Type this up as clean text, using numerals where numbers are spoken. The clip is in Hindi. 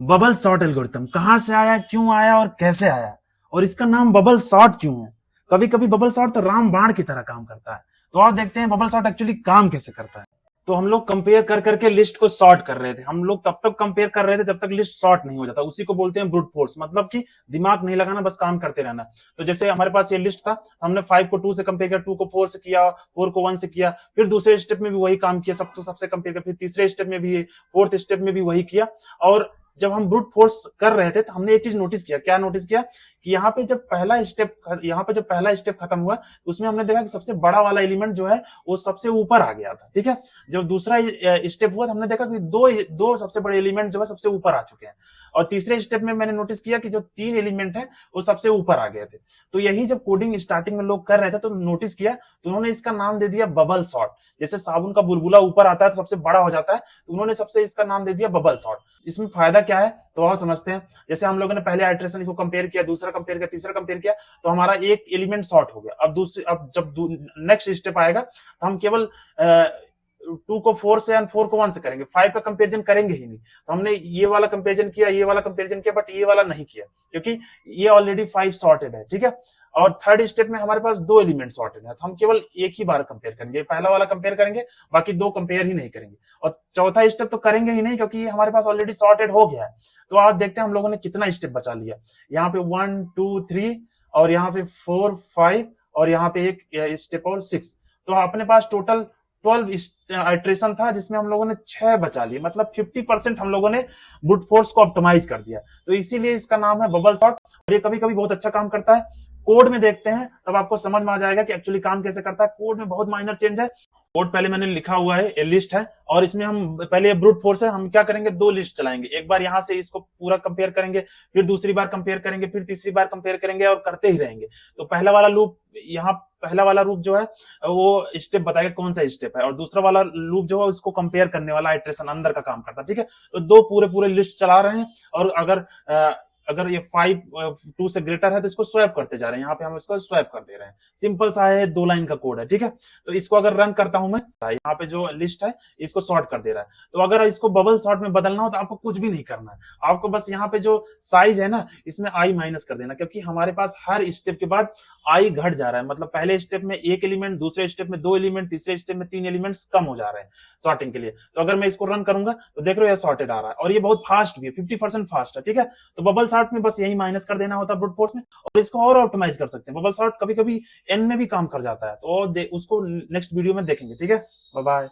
बबल सॉर्ट एल्गोरिथम कहाँ से आया, क्यों आया और कैसे आया, और इसका नाम बबल सॉर्ट क्यों है। कभी कभी बबल सॉर्ट तो राम बाण की तरह काम करता है। तो आप देखते हैं बबल सॉर्ट एक्चुअली काम कैसे करता है। तो हम लोग कंपेयर कर करके लिस्ट को सॉर्ट कर रहे थे। हम लोग तब तक कंपेयर कर रहे थे जब तक लिस्ट सॉर्ट नहीं हो जाता। उसी को बोलते हैं ब्रूट फोर्स, मतलब कि दिमाग नहीं लगाना, बस काम करते रहना। तो जैसे हमारे पास ये लिस्ट था, हमने 5 को 2 से कंपेयर किया, 2 को 4 से किया, 4 को 1 से किया, फिर दूसरे स्टेप में भी वही काम किया, सबसे कंपेयर किया, फिर तीसरे स्टेप में भी, फोर्थ स्टेप में भी वही किया। और जब हम ब्रूट फोर्स कर रहे थे तो हमने एक चीज नोटिस किया। क्या नोटिस किया कि यहाँ पे जब पहला स्टेप खत्म हुआ तो उसमें हमने देखा कि सबसे बड़ा वाला एलिमेंट जो है वो सबसे ऊपर आ गया था। ठीक है, जब दूसरा स्टेप हुआ तो हमने देखा कि दो दो सबसे बड़े एलिमेंट जो है सबसे ऊपर आ चुके हैं। और तीसरे स्टेप में मैंने नोटिस किया कि जो 3 एलिमेंट है वो सबसे ऊपर आ गए थे। तो यही जब कोडिंग स्टार्टिंग में लोग कर रहे थे तो नोटिस किया, तो उन्होंने इसका नाम दे दिया बबल सॉर्ट। जैसे साबुन का बुलबुला ऊपर आता है तो सबसे बड़ा हो जाता है, तो उन्होंने सबसे इसका नाम दे दिया बबल सॉर्ट। इसमें फायदा क्या है तो आप समझते हैं। जैसे हम लोगों ने पहले आइटरेशन इसको कंपेयर किया, दूसरा कंपेयर किया, तीसरा कंपेयर किया, तो हमारा एक एलिमेंट सॉर्ट हो गया। अब जब नेक्स्ट स्टेप आएगा तो हम केवल 2 को 4 से और 4 को 1 से करेंगे, 5 का कंपेरिजन करेंगे ही नहीं। तो हमने ये वाला कंपेरिजन किया, ये वाला कंपेरिजन किया, बट ये वाला नहीं किया क्योंकि ये ऑलरेडी 5 सॉर्टेड है। ठीक है, और थर्ड स्टेप में हमारे पास 2 एलिमेंट सॉर्टेड है, तो हम केवल एक ही बार कंपेयर करेंगे, पहला वाला कंपेयर करेंगे, बाकी 2 कंपेयर ही नहीं करेंगे। और चौथा स्टेप तो करेंगे ही नहीं क्योंकि ये हमारे पास ऑलरेडी सॉर्टेड हो गया है। तो आप देखते हैं हम लोगों ने कितना स्टेप बचा लिया। यहाँ पे 1 2 3 और यहाँ पे 4 5 और यहाँ पे एक स्टेप और 6। तो अपने पास टोटल 12 इटरेशन था जिसमें हम लोगों ने 6 बचा लिए, मतलब 50% हम लोगों ने ब्रूट फोर्स को ऑप्टिमाइज कर दिया। तो इसीलिए इसका नाम है बबल सॉर्ट। और ये कभी कभी बहुत अच्छा काम करता है। कोड में देखते हैं तब आपको समझ में आ जाएगा कि एक्चुअली काम कैसे करता है। कोड में बहुत माइनर चेंज है। कोड पहले मैंने लिखा हुआ है, ये लिस्ट है और इसमें हम पहले ब्रूट फोर्स है, हम क्या करेंगे 2 लिस्ट चलाएंगे। एक बार यहां से इसको पूरा कंपेयर करेंगे, फिर दूसरी बार कंपेयर करेंगे, फिर तीसरी बार कंपेयर करेंगे और करते ही रहेंगे। तो पहला वाला लूप जो है वो स्टेप बताएगा कौन सा स्टेप है, और दूसरा वाला लूप जो है उसको कंपेयर करने वाला इटरेशन अंदर का काम करता है। ठीक है, तो 2 पूरे पूरे लिस्ट चला रहे हैं। और अगर ये 5 2 से ग्रेटर है तो इसको स्वैप करते जा रहे हैं। यहाँ पे हम इसको स्वैप कर दे रहे हैं। सिंपल सा है, 2 लाइन का कोड है। ठीक है, तो इसको अगर रन करता हूं मैं, यहाँ पे जो लिस्ट है इसको सॉर्ट कर दे रहा है। तो अगर इसको बबल सॉर्ट में बदलना हो तो आपको कुछ भी नहीं करना है। आपको बस यहाँ पे जो साइज है ना इसमें आई माइनस कर देना, क्योंकि हमारे पास हर स्टेप के बाद आई घट जा रहा है। मतलब पहले स्टेप में 1 एलिमेंट, दूसरे स्टेप में 2 एलिमेंट, तीसरे स्टेप में 3 एलिमेंट्स कम हो जा रहे हैं सॉर्टिंग के लिए। तो अगर मैं इसको रन करूंगा तो देख रहे हो ये सॉर्टेड आ रहा है, और ये बहुत फास्ट भी है, 50% फास्ट है। ठीक है, तो बबल सॉर्ट में बस यही माइनस कर देना होता है ब्रूट फोर्स में, और इसको और ऑप्टिमाइज कर सकते हैं। बबल सॉर्ट कभी कभी एन में भी काम कर जाता है, तो उसको नेक्स्ट वीडियो में देखेंगे। ठीक है, बाय बाय।